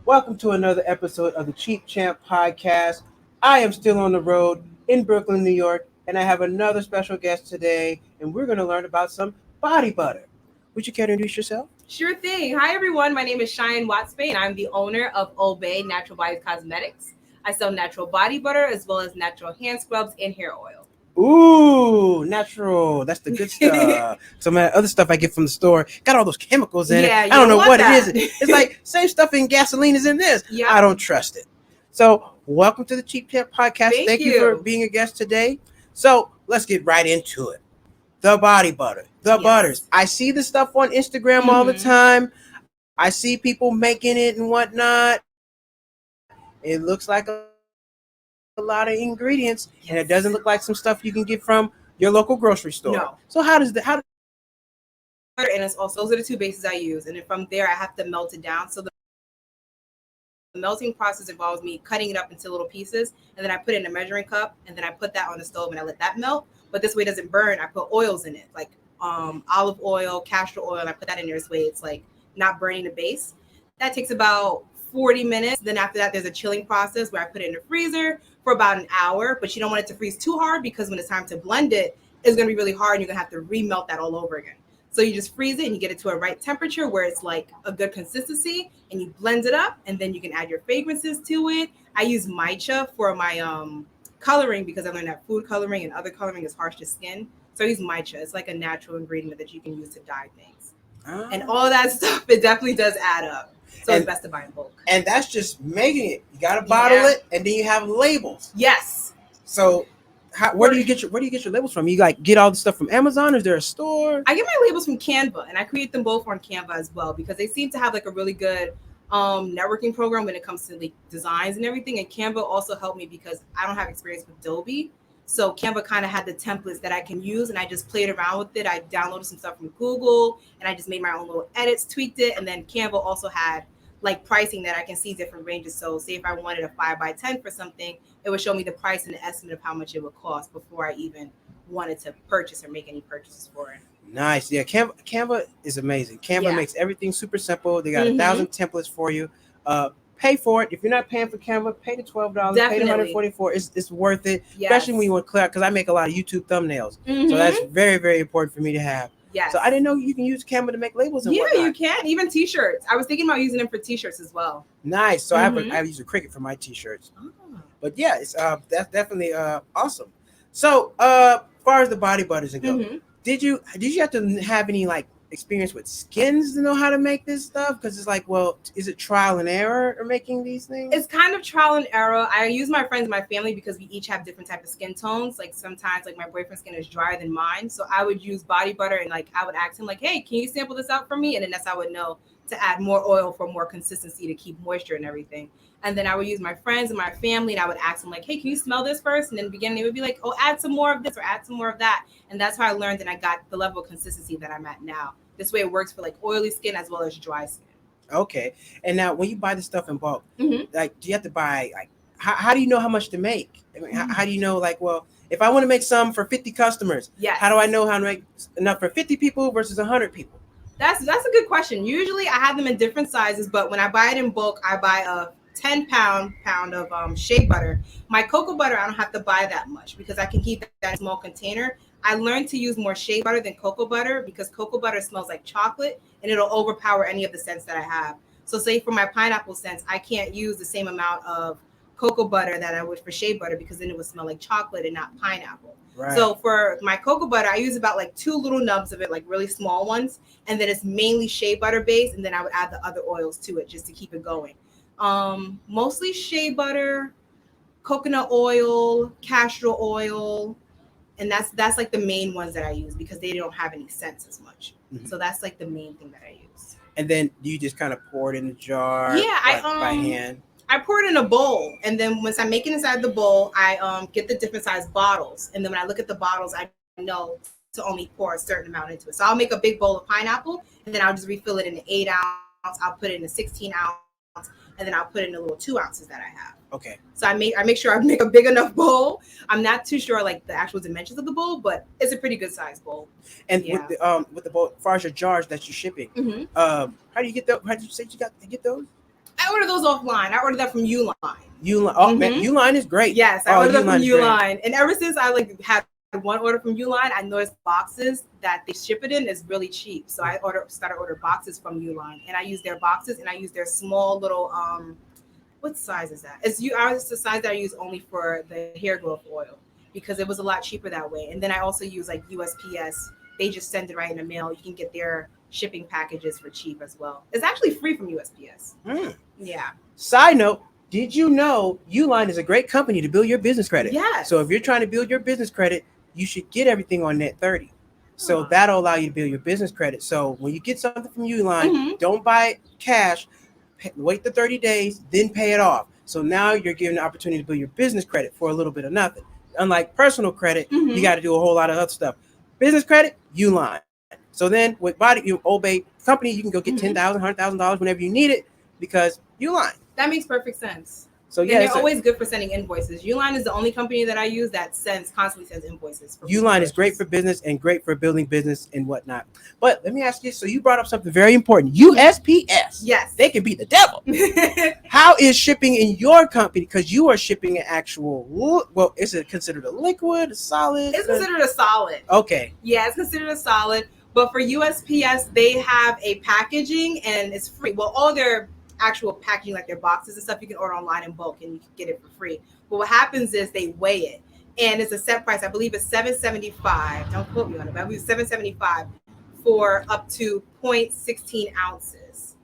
Welcome to another episode of the Cheap Champ Podcast. I am still on the road in Brooklyn, New York, and I have another special guest today, and we're going to learn about some body butter. Would you care to introduce yourself? Sure thing. Hi, everyone. My name is Cheyenne Watts-Bey, and I'm the owner of Ole Bey Natural Body Cosmetics. I sell natural body butter as well as natural hand scrubs and hair oil. Ooh, natural. That's the good stuff. Some of that other stuff I get from the store got all those chemicals in it. I don't know what it is. It's like same stuff in gasoline is in this. Yep. I don't trust it. So welcome to the Cheap Champ Podcast. Thank you for being a guest today. So let's get right into it. The body butter. The butters. I see the stuff on Instagram all the time. I see people making it and whatnot. It looks like a lot of ingredients, and it doesn't look like some stuff you can get from your local grocery store. No. So and it's also, those are the two bases I use, and then from there I have to melt it down. So the melting process involves me cutting it up into little pieces, and then I put it in a measuring cup, and then I put that on the stove and I let that melt. But this way it doesn't burn. I put oils in it, like olive oil, castor oil, and I put that in there this way it's like not burning the base. That takes about 40 minutes. Then after that, there's a chilling process where I put it in the freezer for about an hour, but you don't want it to freeze too hard because when it's time to blend it, it's going to be really hard and you're going to have to remelt that all over again. So you just freeze it and you get it to a right temperature where it's like a good consistency, and you blend it up, and then you can add your fragrances to it. I use matcha for my coloring because I learned that food coloring and other coloring is harsh to skin. So I use matcha. It's like a natural ingredient that you can use to dye things. And all that stuff, it definitely does add up. So it's best to buy in bulk. And that's just making it. You got to bottle it, and then you have labels. Yes. So where do you get your labels from? You like get all the stuff from Amazon? Is there a store? I get my labels from Canva, and I create them both on Canva as well because they seem to have like a really good networking program when it comes to like designs and everything. And Canva also helped me because I don't have experience with Adobe. So Canva kind of had the templates that I can use, and I just played around with it. I downloaded some stuff from Google, and I just made my own little edits, tweaked it. And then Canva also had like pricing that I can see different ranges. So say if I wanted a 5x10 for something, it would show me the price and the estimate of how much it would cost before I even wanted to purchase or make any purchases for it. Nice. Yeah, Canva is amazing. Canva makes everything super simple. They got 1,000 templates for you. Pay for it. If you're not paying for Canva, pay the $12. Definitely. Pay the $144. It's worth it, especially when you want to clear out, because I make a lot of YouTube thumbnails. So that's very, very important for me to have. Yes. So I didn't know you can use Canva to make labels and whatnot. You can. Even T-shirts. I was thinking about using them for T-shirts as well. Nice. So I use a Cricut for my T-shirts. Oh. But yeah, it's that's definitely awesome. So as far as the body butters and go, did you have to have any like experience with skins to know how to make this stuff? Because it's like, well, is it trial and error or making these things? It's kind of trial and error. I use my friends and my family because we each have different types of skin tones. Like sometimes like my boyfriend's skin is drier than mine, so I would use body butter, and like I would ask him like, hey, can you sample this out for me? And then that's how I would know to add more oil for more consistency to keep moisture and everything. And then I would use my friends and my family, and I would ask them like, hey, can you smell this first? And in the beginning, they would be like, oh, add some more of this or add some more of that. And that's how I learned, and I got the level of consistency that I'm at now. This way it works for like oily skin as well as dry skin. Okay. And now when you buy the stuff in bulk, like, do you have to buy, like, how do you know how much to make? I mean, how do you know, like, well, if I want to make some for 50 customers, how do I know how to make enough for 50 people versus 100 people? That's a good question. Usually I have them in different sizes, but when I buy it in bulk, I buy a 10-pound of shea butter. My cocoa butter, I don't have to buy that much because I can keep that in a small container. I learned to use more shea butter than cocoa butter because cocoa butter smells like chocolate and it'll overpower any of the scents that I have. So say for my pineapple scents, I can't use the same amount of cocoa butter that I would for shea butter because then it would smell like chocolate and not pineapple. Right. So for my cocoa butter, I use about like 2 little nubs of it, like really small ones. And then it's mainly shea butter based. And then I would add the other oils to it just to keep it going. Mostly shea butter, coconut oil, castor oil. And that's like the main ones that I use because they don't have any scents as much. So that's like the main thing that I use. And then do you just kind of pour it in a jar by hand? I pour it in a bowl, and then once I'm making inside the bowl, I get the different size bottles. And then when I look at the bottles, I know to only pour a certain amount into it. So I'll make a big bowl of pineapple, and then I'll just refill it in an 8 ounce. I'll put it in a 16 ounce, and then I'll put it in the little 2 ounces that I have. Okay. So I make sure I make a big enough bowl. I'm not too sure like the actual dimensions of the bowl, but it's a pretty good size bowl. And with the bowl, as far as your jars that you're shipping, how do you get those? How did you say you got to get those? I order those offline. I order that from Uline. Uline, oh man, Uline is great. Yes, I ordered that from Uline, and ever since I had one order from Uline, I noticed boxes that they ship it in is really cheap. So I started ordering boxes from Uline, and I use their boxes, and I use their small little what size is that? It's the size that I use only for the hair growth oil because it was a lot cheaper that way. And then I also use like USPS. They just send it right in the mail. You can get their shipping packages for cheap as well. It's actually free from USPS. Yeah. Side note, did you know Uline is a great company to build your business credit? Yes. So if you're trying to build your business credit, you should get everything on Net 30. So that'll allow you to build your business credit. So when you get something from Uline, don't buy it cash. Wait the 30 days, then pay it off. So now you're given the opportunity to build your business credit for a little bit of nothing. Unlike personal credit, you got to do a whole lot of other stuff. Business credit, Uline. So then with Ole Bey company, you can go get $10,000, $100,000 whenever you need it because Uline. That makes perfect sense. So yeah, and they're always good for sending invoices. Uline is the only company that I use that constantly sends invoices. Uline is great for business and great for building business and whatnot. But let me ask you, so you brought up something very important. USPS. Yes. They can be the devil. How is shipping in your company? Because you are shipping an actual, well, is it considered a liquid, a solid? It's considered a solid. Okay. Yeah, it's considered a solid. But for USPS, they have a packaging and it's free. Well, all their actual packaging, like their boxes and stuff, you can order online in bulk and you can get it for free. But what happens is they weigh it, and it's a set price. I believe it's $7.75. Don't quote me on it, but I believe it's $7.75 for up to 0.16 ounces.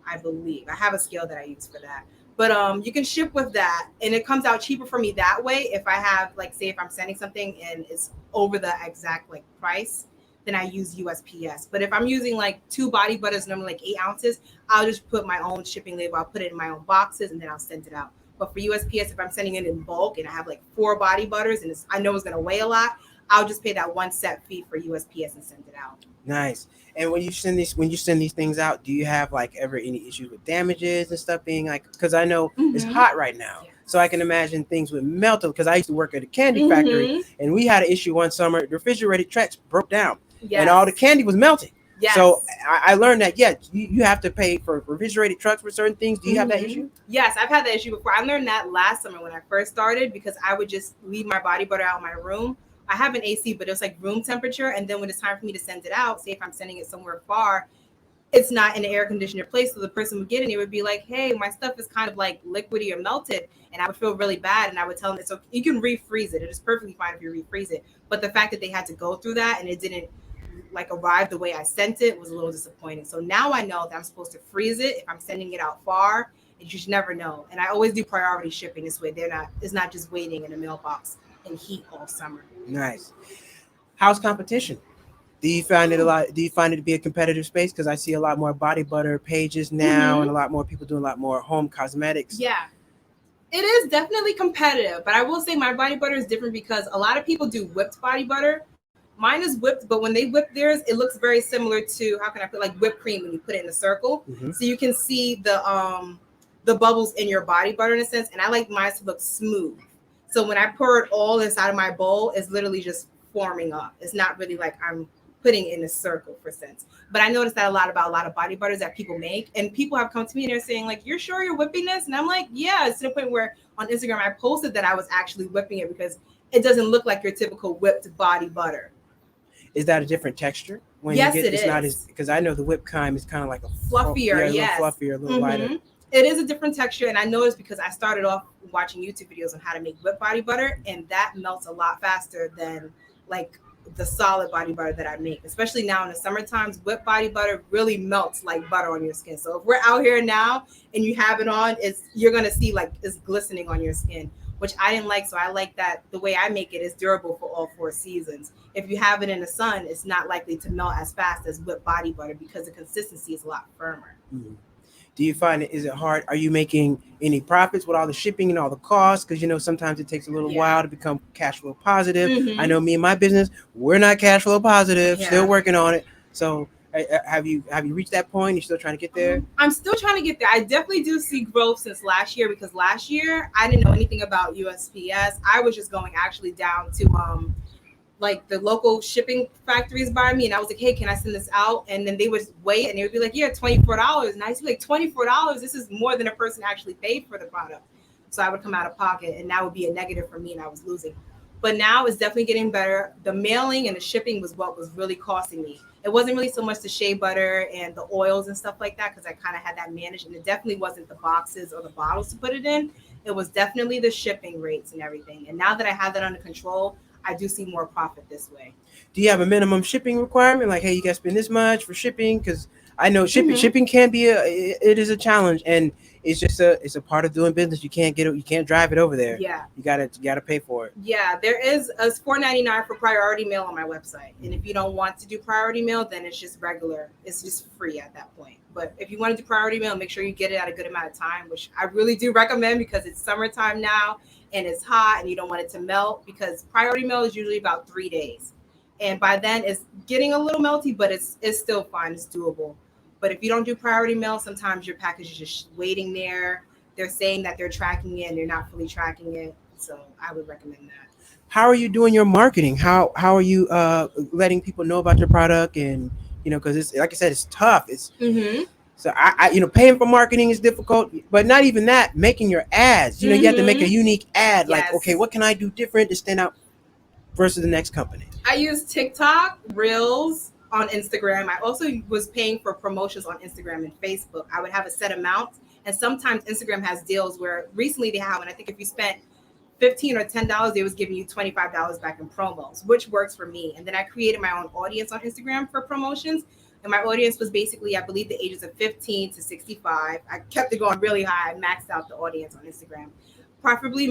I believe I have a scale that I use for that. But you can ship with that, and it comes out cheaper for me that way. If I have, like, say, if I'm sending something and it's over the exact like price, then I use USPS. But if I'm using like 2 body butters, normally like 8 ounces, I'll just put my own shipping label. I'll put it in my own boxes and then I'll send it out. But for USPS, if I'm sending it in bulk and I have like 4 body butters and I know it's going to weigh a lot, I'll just pay that one set fee for USPS and send it out. Nice. And when you send these things out, do you have like ever any issues with damages and stuff being like, because I know it's hot right now. Yeah. So I can imagine things would melt because I used to work at a candy factory and we had an issue one summer. The refrigerated tracks broke down. Yes. And all the candy was melting. Yes. So I learned that, you have to pay for refrigerated trucks for certain things. Do you have that issue? Yes, I've had that issue before. I learned that last summer when I first started because I would just leave my body butter out in my room. I have an AC, but it's like room temperature. And then when it's time for me to send it out, say if I'm sending it somewhere far, it's not in an air conditioner place. So the person would get it and it would be like, hey, my stuff is kind of like liquidy or melted. And I would feel really bad. And I would tell them, so you can refreeze it. It is perfectly fine if you refreeze it. But the fact that they had to go through that and it didn't like arrive the way I sent it was a little disappointing. So now I know that I'm supposed to freeze it if I'm sending it out far, and you just never know. And I always do priority shipping this way. It's not just waiting in a mailbox in heat all summer. Nice. How's competition? Do you find it to be a competitive space? Because I see a lot more body butter pages now and a lot more people doing a lot more home cosmetics. Yeah. It is definitely competitive, but I will say my body butter is different because a lot of people do whipped body butter. Mine is whipped, but when they whip theirs, it looks very similar to, how can I put, like whipped cream when you put it in a circle. So you can see the bubbles in your body butter in a sense. And I like mine to look smooth. So when I pour it all inside of my bowl, it's literally just forming up. It's not really like I'm putting in a circle for sense. But I noticed that about a lot of body butters that people make. And people have come to me and they're saying like, you're sure you're whipping this? And I'm like, yeah, it's to the point where on Instagram, I posted that I was actually whipping it because it doesn't look like your typical whipped body butter. Is that a different texture? Yes, it is. Not as, because I know the whipped cream is kind of like a fluffier, a little fluffier, a little lighter. It is a different texture, and I noticed because I started off watching YouTube videos on how to make whipped body butter, and that melts a lot faster than like the solid body butter that I make. Especially now in the summer times, whipped body butter really melts like butter on your skin. So if we're out here now and you have it on, you're gonna see like it's glistening on your skin, which I didn't like. So I like that the way I make it is durable for all 4 seasons. If you have it in the sun, it's not likely to melt as fast as whipped body butter because the consistency is a lot firmer. Do you find is it hard? Are you making any profits with all the shipping and all the costs? Because sometimes it takes a little while to become cash flow positive. I know me and my business, we're not cash flow positive. Still working on it. So have you reached that point? You're still trying to get there? I'm still trying to get there. I definitely do see growth since last year because last year I didn't know anything about USPS. I was just going actually down to like the local shipping factories by me, and I was like, hey, can I send this out? And then they would wait and they would be like, yeah, $24. And I was like, $24, this is more than a person actually paid for the product. So I would come out of pocket, and that would be a negative for me, and I was losing. But now it's definitely getting better. The mailing and the shipping was what was really costing me. It wasn't really so much the shea butter and the oils and stuff like that, because I kind of had that managed, and it definitely wasn't the boxes or the bottles to put it in. It was definitely the shipping rates and everything. And now that I have that under control, I do see more profit this way. Do you have a minimum shipping requirement? Like, hey, you got to spend this much for shipping? Because I know shipping can be it is a challenge, and it's a part of doing business. You can't drive it over there. Yeah, you gotta pay for it. Yeah, there is a $4.99 for priority mail on my website, and if you don't want to do priority mail, then it's just regular. It's just free at that point. But if you want to do priority mail, make sure you get it at a good amount of time, which I really do recommend because it's summertime now and it's hot and you don't want it to melt, because priority mail is usually about 3 days. And by then it's getting a little melty, but it's still fine. It's doable. But if you don't do priority mail, sometimes your package is just waiting there. They're saying that they're tracking it and they're not fully tracking it. So I would recommend that. How are you doing your marketing? How are you letting people know about your product? And because it's, like I said, it's tough. It's so I paying for marketing is difficult, but not even that. Making your ads, you have to make a unique ad. Like, okay, what can I do different to stand out versus the next company? I use TikTok, Reels on Instagram. I also was paying for promotions on Instagram and Facebook. I would have a set amount, and sometimes Instagram has deals where recently they have, and I think if you spent $15 or $10, they was giving you $25 back in promos, which works for me. And then I created my own audience on Instagram for promotions. And my audience was basically, I believe, the ages of 15 to 65. I kept it going really high. I maxed out the audience on Instagram. Preferably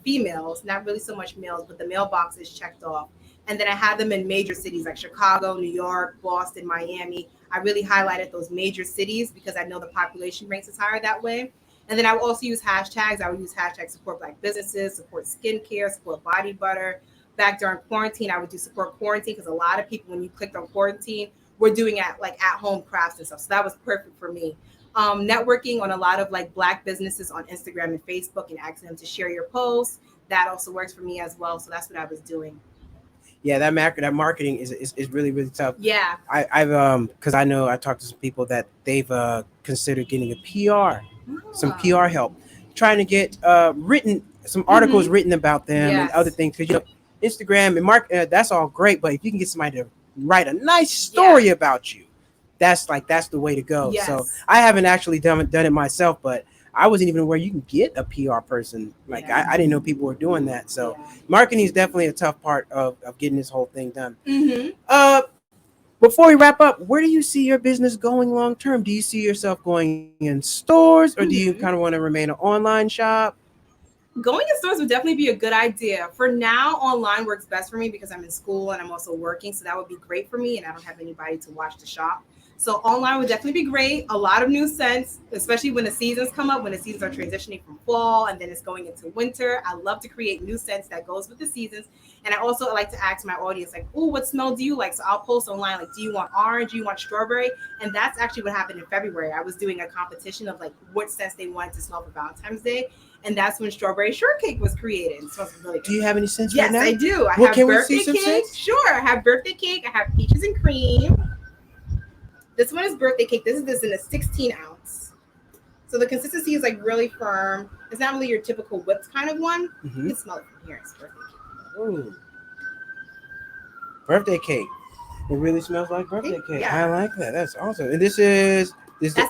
females, not really so much males, but the mailbox is checked off. And then I had them in major cities like Chicago, New York, Boston, Miami. I really highlighted those major cities because I know the population rates is higher that way. And then I would also use hashtags. I would use hashtags support Black businesses, support skincare, support body butter. Back during quarantine, I would do support quarantine because a lot of people, when you clicked on quarantine, were doing at-home crafts and stuff. So that was perfect for me. Networking on a lot of Black businesses on Instagram and Facebook and asking them to share your posts. That also works for me as well. So that's what I was doing. Yeah, that marketing is really, really tough. Yeah. I've because I know I talked to some people that they've considered getting a PR, some PR help, trying to get some articles written about them and other things. Because Instagram and that's all great, but if you can get somebody to write a nice story about you, that's the way to go. Yes. So I haven't actually done it myself, but I wasn't even aware you can get a PR person. I didn't know people were doing that. So marketing is definitely a tough part of getting this whole thing done. Before we wrap up, where do you see your business going long term? Do you see yourself going in stores, or do you kind of want to remain an online shop? Going in stores would definitely be a good idea. For now, online works best for me because I'm in school and I'm also working. So that would be great for me, and I don't have anybody to watch the shop. So online would definitely be great. A lot of new scents, especially when the seasons come up, when the seasons are transitioning from fall and then it's going into winter. I love to create new scents that goes with the seasons. And I also like to ask my audience, what smell do you like? So I'll post online, do you want orange? Do you want strawberry? And that's actually what happened in February. I was doing a competition of what scents they wanted to smell for Valentine's Day. And that's when strawberry shortcake was created. It smells really good. Do you have any scents right now? Yes, I do. I have birthday cake. Sure. I have birthday cake. I have peaches and cream. This one is birthday cake. This is in a 16 ounce. So the consistency is really firm. It's not really your typical whipped kind of one. You can smell it from here. It's birthday cake. Ooh. Birthday cake. It really smells like birthday cake. Yeah. I like that. That's awesome. And that's a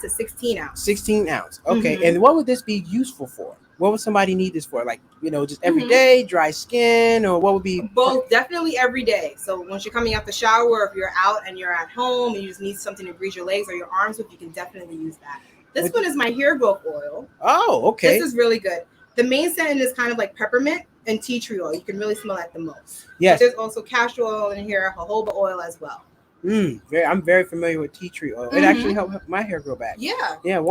16 ounce. 16 ounce. Okay. And what would this be useful for? What would somebody need this for? Just every day, dry skin, or what would be? Both, definitely every day. So once you're coming out the shower, or if you're out and you're at home and you just need something to grease your legs or your arms with, you can definitely use that. This one is my hair growth oil. Oh, okay. This is really good. The main scent is kind of like peppermint and tea tree oil. You can really smell that the most. Yes. But there's also castor oil in here, jojoba oil as well. I'm very familiar with tea tree oil. It actually helped my hair grow back. Yeah. Yeah.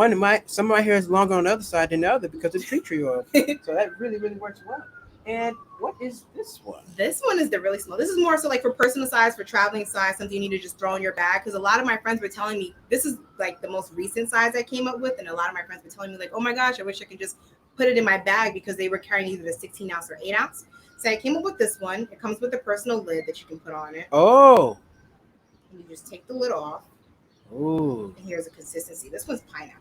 Some of my hair is longer on the other side than the other because it's tea tree oil. So that really, really works well. And what is this one? This one is the really small. This is more so for personal size, for traveling size, something you need to just throw in your bag. Because a lot of my friends were telling me this is the most recent size I came up with, and a lot of my friends were telling me oh my gosh, I wish I could just put it in my bag because they were carrying either the 16 ounce or 8 ounce. So I came up with this one. It comes with a personal lid that you can put on it. Oh. And you just take the lid off. Ooh. And here's a consistency. This one's pineapple.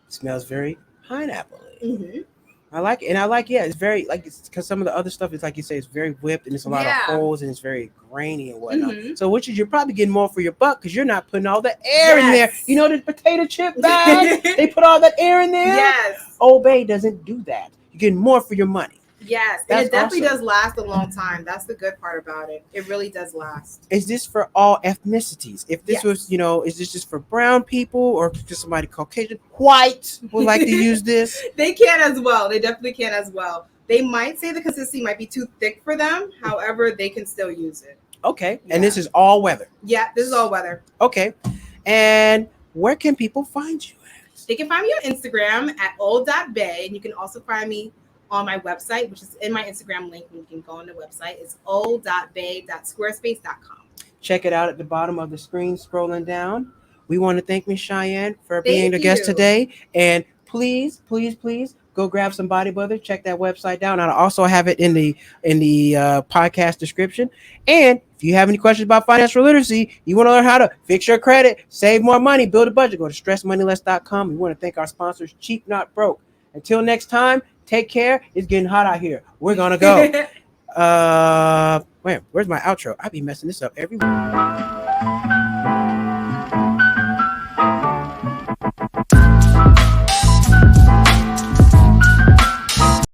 Smells very pineapple-y. Mm-hmm. I like it. And I like, it's very, like, it's because some of the other stuff is, like you say, it's very whipped and it's a lot of holes and it's very grainy and whatnot. Mm-hmm. So which is, you're probably getting more for your buck because you're not putting all the air in there. You know the potato chip bag? They put all that air in there? Yes. Ole Bey doesn't do that. You're getting more for your money. Yes, and it definitely does last a long time. That's the good part about it. It really does last. Is this for all ethnicities? If this was, is this just for brown people or just somebody Caucasian? White would like to use this? They can as well. They definitely can as well. They might say the consistency might be too thick for them. However, they can still use it. Okay, and this is all weather? Yeah, this is all weather. Okay, and where can people find you at? They can find me on Instagram at ole.bey, and you can also find me on my website, which is in my Instagram link. You can go on the website. It's ole.bey.squarespace.com. Check it out at the bottom of the screen, scrolling down. We want to thank Ms. Cheyenne for being the guest today. And please, please, please go grab some body butter. Check that website down. I'll also have it in the podcast description. And if you have any questions about financial literacy, you want to learn how to fix your credit, save more money, build a budget, go to stressmoneyless.com. We want to thank our sponsors, Cheap Not Broke. Until next time, take care. It's getting hot out here. We're gonna go. Where's my outro? I be messing this up every week.